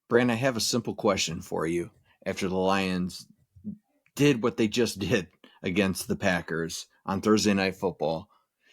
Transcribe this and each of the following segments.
Brand, I have a simple question for you. After the Lions did what they just did against the Packers on Thursday Night Football,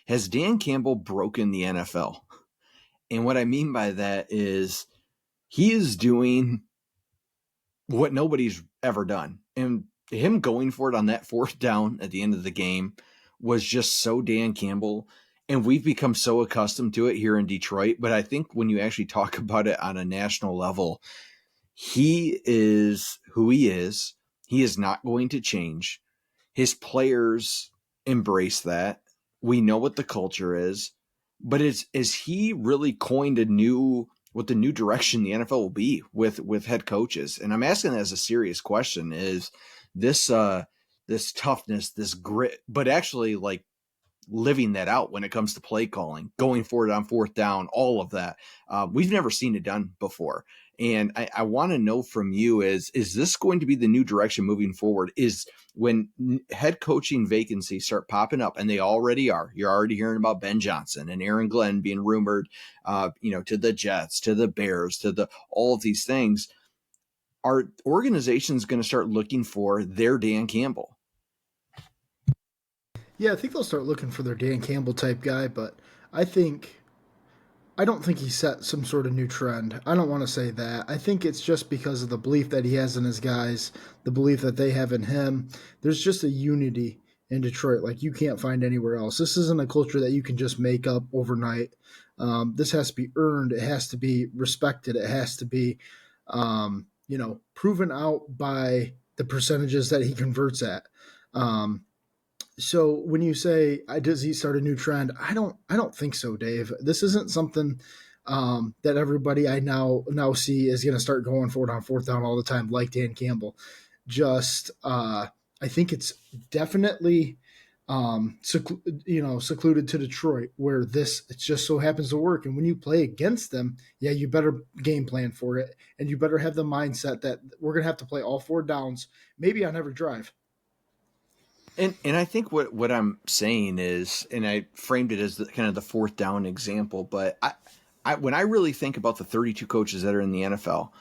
has Dan Campbell broken the NFL? And what I mean by that is he is doing what nobody's ever done. And him going for it on that fourth down at the end of the game was just so Dan Campbell. And we've become so accustomed to it here in Detroit. But I think when you actually talk about it on a national level, he is who he is. He is not going to change. His players embrace that. We know what the culture is. But is he really coined a new what the new direction the NFL will be with head coaches? And I'm asking that as a serious question. Is this this toughness, this grit, but actually like living that out when it comes to play calling, going for it on fourth down, all of that. We've never seen it done before. And I want to know from you is this going to be the new direction moving forward? Is when head coaching vacancies start popping up, and they already are, you're already hearing about Ben Johnson and Aaron Glenn being rumored, to the Jets, to the Bears, to the all of these things. Are organizations going to start looking for their Dan Campbell? Yeah, I think they'll start looking for their Dan Campbell type guy, but I think I don't think he set some sort of new trend. I don't want to say that. I think it's just because of the belief that he has in his guys, the belief that they have in him. There's just a unity in Detroit like you can't find anywhere else. This isn't a culture that you can just make up overnight. This has to be earned. It has to be respected. It has to be, proven out by the percentages that he converts at. So when you say does he start a new trend, I don't think so, Dave. This isn't something that everybody I now see is going to start going for it on fourth down all the time, like Dan Campbell. Just I think it's definitely secluded to Detroit, where this it just so happens to work. And when you play against them, yeah, you better game plan for it, and you better have the mindset that we're going to have to play all four downs, maybe on every drive. And I think what I'm saying is, and I framed it as kind of the fourth down example, but I when I really think about the 32 coaches that are in the NFL,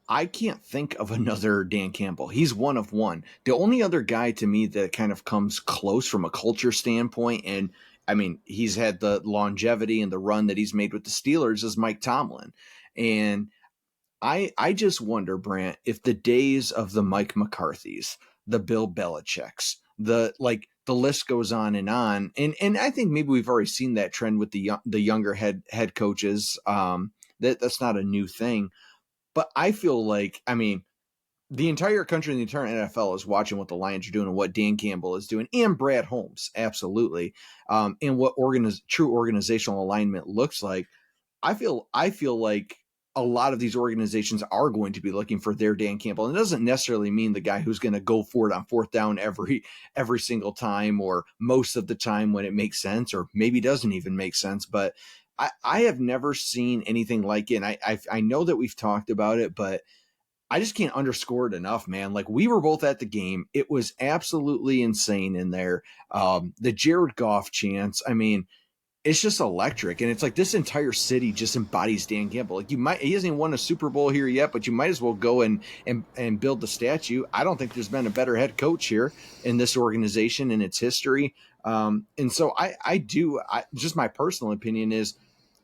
I can't think of another Dan Campbell. He's one of one. The only other guy to me that kind of comes close from a culture standpoint, and I mean, he's had the longevity and the run that he's made with the Steelers, is Mike Tomlin. And I just wonder, Brant, if the days of the Mike McCarthys, the Bill Belichicks, the list goes on, and I think maybe we've already seen that trend with the younger head coaches. That's not a new thing, but I feel like, I mean, the entire country and the entire NFL is watching what the Lions are doing and what Dan Campbell is doing, and Brad Holmes, absolutely, and what true organizational alignment looks like. I feel like a lot of these organizations are going to be looking for their Dan Campbell. And it doesn't necessarily mean the guy who's going to go for it on fourth down every single time, or most of the time when it makes sense, or maybe doesn't even make sense. But I have never seen anything like it. And I know that we've talked about it, but I just can't underscore it enough, man. Like, we were both at the game. It was absolutely insane in there. The Jared Goff chants. I mean, it's just electric, and it's like this entire city just embodies Dan Campbell. Like, he hasn't even won a Super Bowl here yet, but you might as well go and build the statue. I don't think there's been a better head coach here in this organization in its history. And so just my personal opinion is,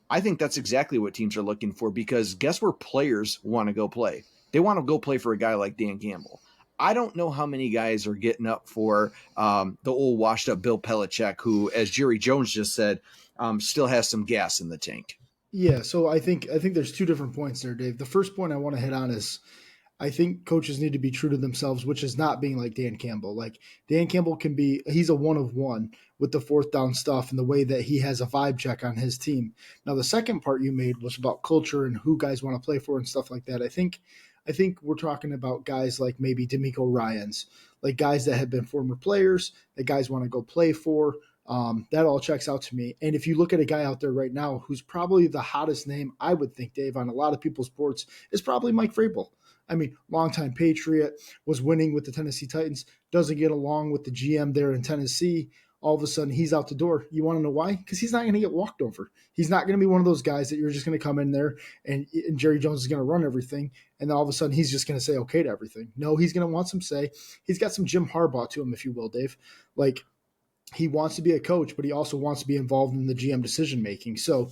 I think that's exactly what teams are looking for, because guess where players want to go play? They want to go play for a guy like Dan Campbell. I don't know how many guys are getting up for the old washed up Bill Belichick, who, as Jerry Jones just said, still has some gas in the tank. Yeah, so I think there's two different points there, Dave. The first point I want to hit on is I think coaches need to be true to themselves, which is not being like Dan Campbell. Like, Dan Campbell he's a one of one with the fourth down stuff and the way that he has a vibe check on his team. Now, the second part you made was about culture and who guys want to play for and stuff like that. I think we're talking about guys like maybe D'Amico Ryans, like guys that have been former players that guys want to go play for. That all checks out to me. And if you look at a guy out there right now who's probably the hottest name, I would think, Dave, on a lot of people's boards, is probably Mike Vrabel. I mean, longtime Patriot, was winning with the Tennessee Titans, doesn't get along with the GM there in Tennessee. all of a sudden he's out the door. You want to know why? Because he's not going to get walked over. He's not going to be one of those guys that you're just going to come in there and Jerry Jones is going to run everything. And then all of a sudden he's just going to say okay to everything. No, he's going to want some say. He's got some Jim Harbaugh to him, if you will, Dave. Like, he wants to be a coach, but he also wants to be involved in the GM decision making. So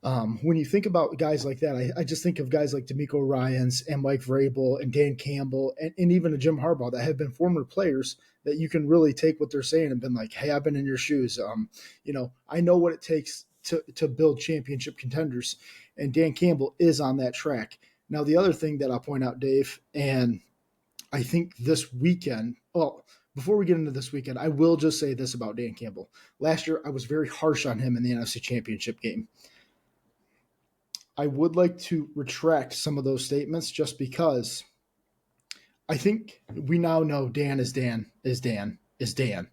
when you think about guys like that, I just think of guys like D'Amico Ryans and Mike Vrabel and Dan Campbell and even a Jim Harbaugh that have been former players that you can really take what they're saying and been like, hey, I've been in your shoes. I know what it takes to build championship contenders, and Dan Campbell is on that track. Now, the other thing that I'll point out, Dave, and I think this weekend, well, before we get into this weekend, I will just say this about Dan Campbell. Last year, I was very harsh on him in the NFC Championship game. I would like to retract some of those statements just because I think we now know Dan is Dan is Dan is Dan.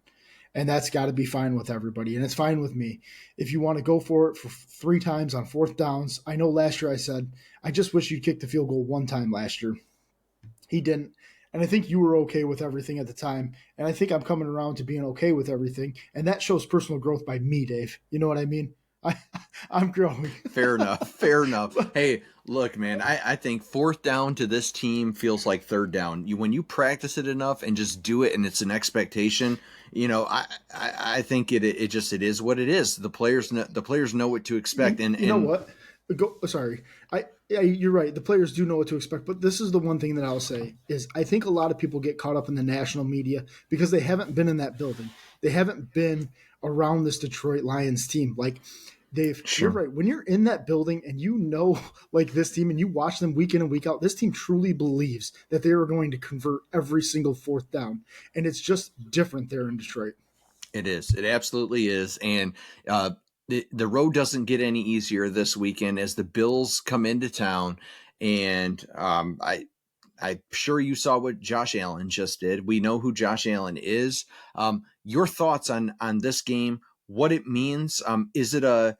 And that's got to be fine with everybody. And it's fine with me. If you want to go for it for 3 times on 4th downs, I know last year I said, I just wish you'd kick the field goal 1 time last year. He didn't. And I think you were okay with everything at the time. And I think I'm coming around to being okay with everything. And that shows personal growth by me, Dave. You know what I mean? I, I'm growing. Fair enough. Fair enough. Hey, look, man, I think 4th down to this team feels like 3rd down. When you practice it enough and just do it and it's an expectation, I think it is what it is. The players know what to expect. You know what? Sorry. You're right. The players do know what to expect, but this is the one thing that I'll say is I think a lot of people get caught up in the national media because they haven't been in that building. They haven't been around this Detroit Lions team. Like, Dave, Sure. You're right. When you're in that building and you know, like, this team and you watch them week in and week out, this team truly believes that they are going to convert every single 4th down. And it's just different there in Detroit. It is. It absolutely is. And the road doesn't get any easier this weekend as the Bills come into town. And I'm sure you saw what Josh Allen just did. We know who Josh Allen is. Your thoughts on this game, what it means? Is it a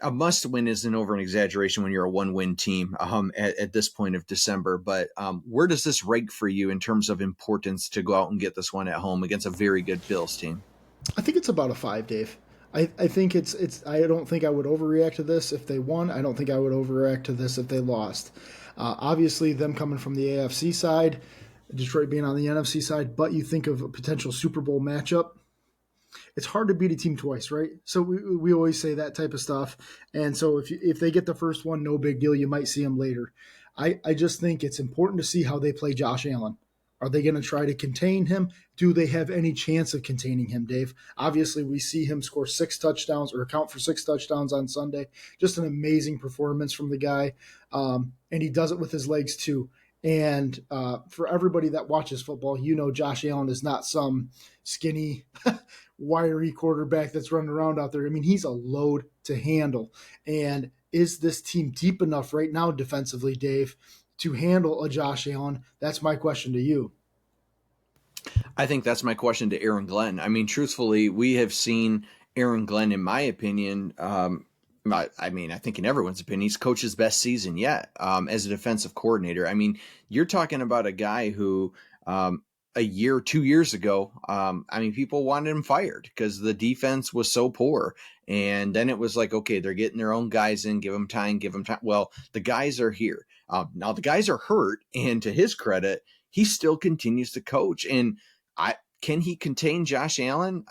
must-win? Isn't over an exaggeration when you're a one-win team at this point of December. But where does this rank for you in terms of importance to go out and get this one at home against a very good Bills team? I think it's about a 5, Dave. I think it's. I don't think I would overreact to this if they won. I don't think I would overreact to this if they lost. Obviously, them coming from the AFC side, Detroit being on the NFC side, but you think of a potential Super Bowl matchup. It's hard to beat a team twice, right? So we always say that type of stuff. And so if they get the first one, no big deal. You might see them later. I just think it's important to see how they play Josh Allen. Are they going to try to contain him? Do they have any chance of containing him, Dave? Obviously, we see him score 6 touchdowns or account for 6 touchdowns on Sunday. Just an amazing performance from the guy. And he does it with his legs, too. And for everybody that watches football, you know Josh Allen is not some skinny, wiry quarterback that's running around out there. I mean, he's a load to handle. And is this team deep enough right now defensively, Dave, to handle a Josh Allen? That's my question to you. I think that's my question to Aaron Glenn. I mean, truthfully, we have seen Aaron Glenn, in my opinion, I think in everyone's opinion, he's coached his best season yet as a defensive coordinator. I mean, you're talking about a guy who a year, 2 years ago, people wanted him fired because the defense was so poor. And then it was like, okay, they're getting their own guys in, give them time. Well, the guys are here. Now the guys are hurt. And to his credit, he still continues to coach. And can he contain Josh Allen?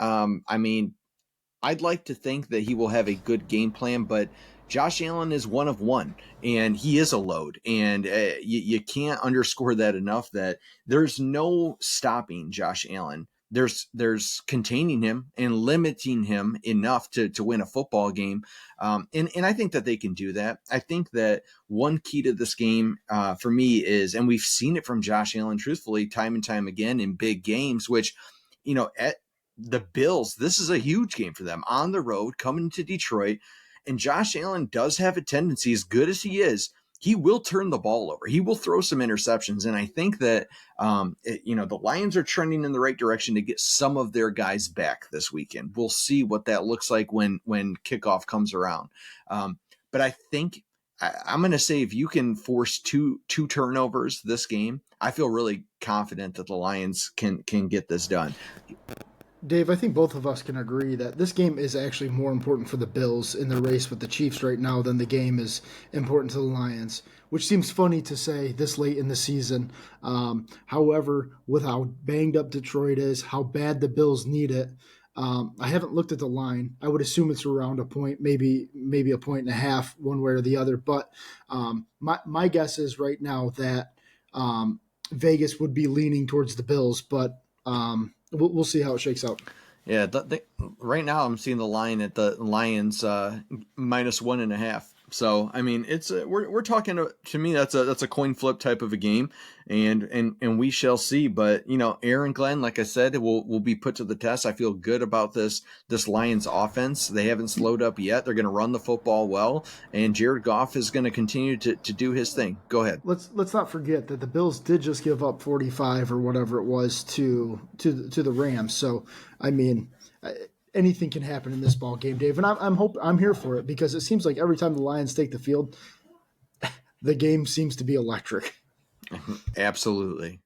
I'd like to think that he will have a good game plan, but Josh Allen is one of one, and he is a load. And you can't underscore that enough that there's no stopping Josh Allen. There's containing him and limiting him enough to win a football game. And I think that they can do that. I think that one key to this game for me is, and we've seen it from Josh Allen, truthfully, time and time again in big games, which, at the Bills, this is a huge game for them on the road coming to Detroit. And Josh Allen does have a tendency, as good as he is, he will turn the ball over. He will throw some interceptions. And I think that, the Lions are trending in the right direction to get some of their guys back this weekend. We'll see what that looks like when kickoff comes around. But I think I'm going to say if you can force two turnovers this game, I feel really confident that the Lions can get this done. Dave, I think both of us can agree that this game is actually more important for the Bills in the race with the Chiefs right now than the game is important to the Lions, which seems funny to say this late in the season. However, with how banged up Detroit is, how bad the Bills need it, I haven't looked at the line. I would assume it's around a point, maybe a point and a half, one way or the other. But my guess is right now that Vegas would be leaning towards the Bills, but we'll see how it shakes out. Yeah, right now I'm seeing the line at the Lions -1.5. So I mean, it's we're talking to me that's a coin flip type of a game, and we shall see. But Aaron Glenn, like I said, will be put to the test. I feel good about this Lions offense. They haven't slowed up yet. They're going to run the football well, and Jared Goff is going to continue to do his thing. Go ahead. Let's not forget that the Bills did just give up 45 or whatever it was to the Rams. So I mean, anything can happen in this ball game, Dave, and I'm here for it because it seems like every time the Lions take the field, the game seems to be electric. Absolutely.